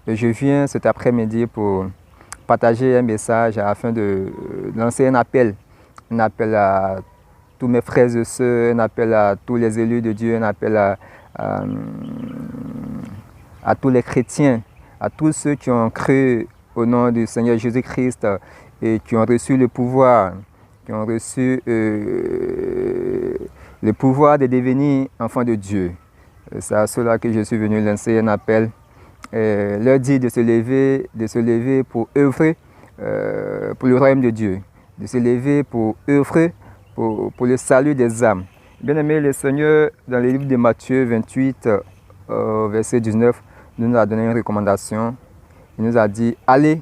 Je viens cet après-midi pour partager un message afin de lancer un appel à tous mes frères et sœurs, un appel à tous les élus de Dieu, un appel à tous les chrétiens, à tous ceux qui ont cru au nom du Seigneur Jésus-Christ et qui ont reçu le pouvoir, le pouvoir de devenir enfants de Dieu. C'est à cela que je suis venu lancer un appel, leur dire de se lever pour œuvrer pour le royaume de Dieu, de se lever pour œuvrer pour le salut des âmes. Bien-aimé, le Seigneur, dans le livre de Matthieu 28, verset 19, nous a donné une recommandation. Il nous a dit, allez,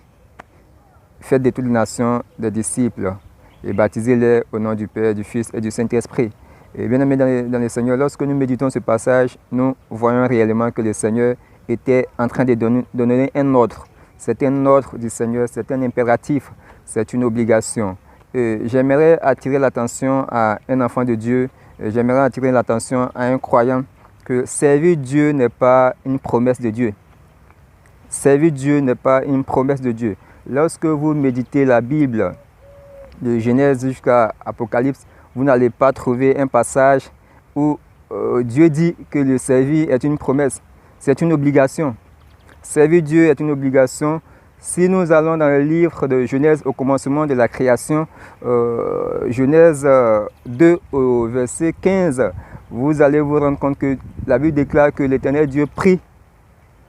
faites de toutes les nations des disciples et baptisez-les au nom du Père, du Fils et du Saint-Esprit. Et bien aimé dans le Seigneur, lorsque nous méditons ce passage, nous voyons réellement que le Seigneur était en train de donner un ordre. C'est un ordre du Seigneur, c'est un impératif, c'est une obligation. J'aimerais attirer l'attention à un enfant de Dieu, j'aimerais attirer l'attention à un croyant que servir Dieu n'est pas une promesse de Dieu. Servir Dieu n'est pas une promesse de Dieu. Lorsque vous méditez la Bible, de Genèse jusqu'à Apocalypse, vous n'allez pas trouver un passage où Dieu dit que le servir est une promesse. C'est une obligation. Servir Dieu est une obligation. Si nous allons dans le livre de Genèse au commencement de la création, Genèse 2 au verset 15, vous allez vous rendre compte que la Bible déclare que l'Éternel Dieu prit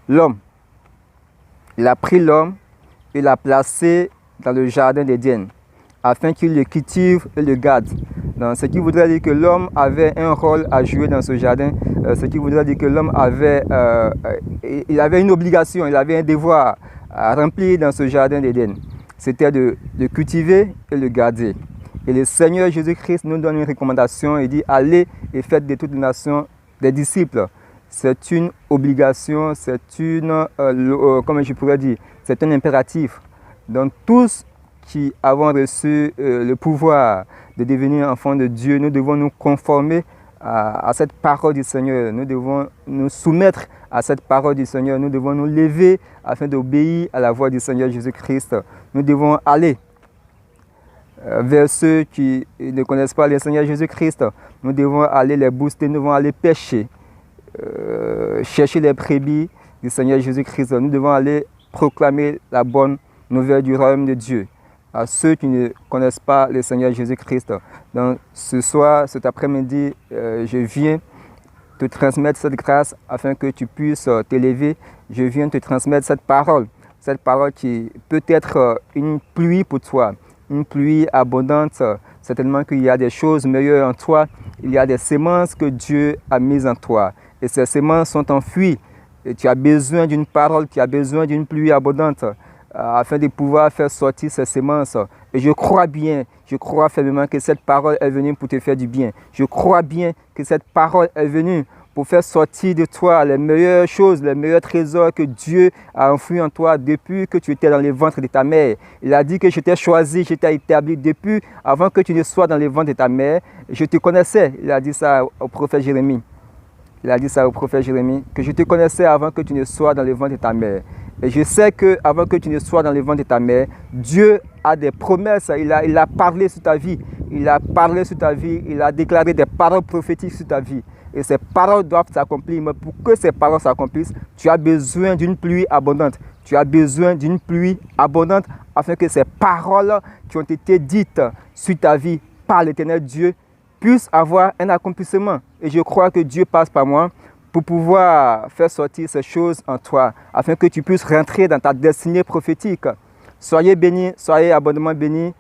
l'homme. Il a pris l'homme et l'a placé dans le jardin d'Éden afin qu'il le cultive et le garde. Donc, ce qui voudrait dire que l'homme avait un rôle à jouer dans ce jardin, ce qui voudrait dire que l'homme avait une obligation, il avait un devoir à remplir dans ce jardin d'Éden. C'était de cultiver et le garder. Et le Seigneur Jésus-Christ nous donne une recommandation, il dit « Allez et faites de toutes les nations des disciples ». C'est une obligation, c'est comment je pourrais dire, c'est un impératif. Donc tous qui avons reçu le pouvoir de devenir enfants de Dieu, nous devons nous conformer à cette parole du Seigneur. Nous devons nous soumettre à cette parole du Seigneur. Nous devons nous lever afin d'obéir à la voix du Seigneur Jésus-Christ. Nous devons aller vers ceux qui ne connaissent pas le Seigneur Jésus-Christ. Nous devons aller les booster, nous devons aller pêcher, chercher les brebis du Seigneur Jésus-Christ. Nous devons aller proclamer la bonne nouvelle du royaume de Dieu à ceux qui ne connaissent pas le Seigneur Jésus-Christ. Donc ce soir, cet après-midi, je viens te transmettre cette grâce afin que tu puisses t'élever. Je viens te transmettre cette parole qui peut être une pluie pour toi, une pluie abondante. Certainement qu'il y a des choses meilleures en toi, il y a des semences que Dieu a mises en toi. Et ces semences sont enfouies. Et tu as besoin d'une parole, tu as besoin d'une pluie abondante afin de pouvoir faire sortir ces semences. Et je crois fermement que cette parole est venue pour te faire du bien. Je crois bien que cette parole est venue pour faire sortir de toi les meilleures choses, les meilleurs trésors que Dieu a enfouis en toi depuis que tu étais dans le ventre de ta mère. Il a dit que je t'ai choisi, je t'ai établi depuis avant que tu ne sois dans le ventre de ta mère. Je te connaissais. Il a dit ça au prophète Jérémie. Il a dit ça au prophète Jérémie, que je te connaissais avant que tu ne sois dans le ventre de ta mère. Et je sais qu'avant que tu ne sois dans le ventre de ta mère, Dieu a des promesses, il a parlé sur ta vie. Il a parlé sur ta vie, il a déclaré des paroles prophétiques sur ta vie. Et ces paroles doivent s'accomplir. Mais pour que ces paroles s'accomplissent, tu as besoin d'une pluie abondante. Tu as besoin d'une pluie abondante afin que ces paroles qui ont été dites sur ta vie par l'Éternel Dieu puissent avoir un accomplissement. Et je crois que Dieu passe par moi pour pouvoir faire sortir ces choses en toi, afin que tu puisses rentrer dans ta destinée prophétique. Soyez bénis, soyez abondamment bénis.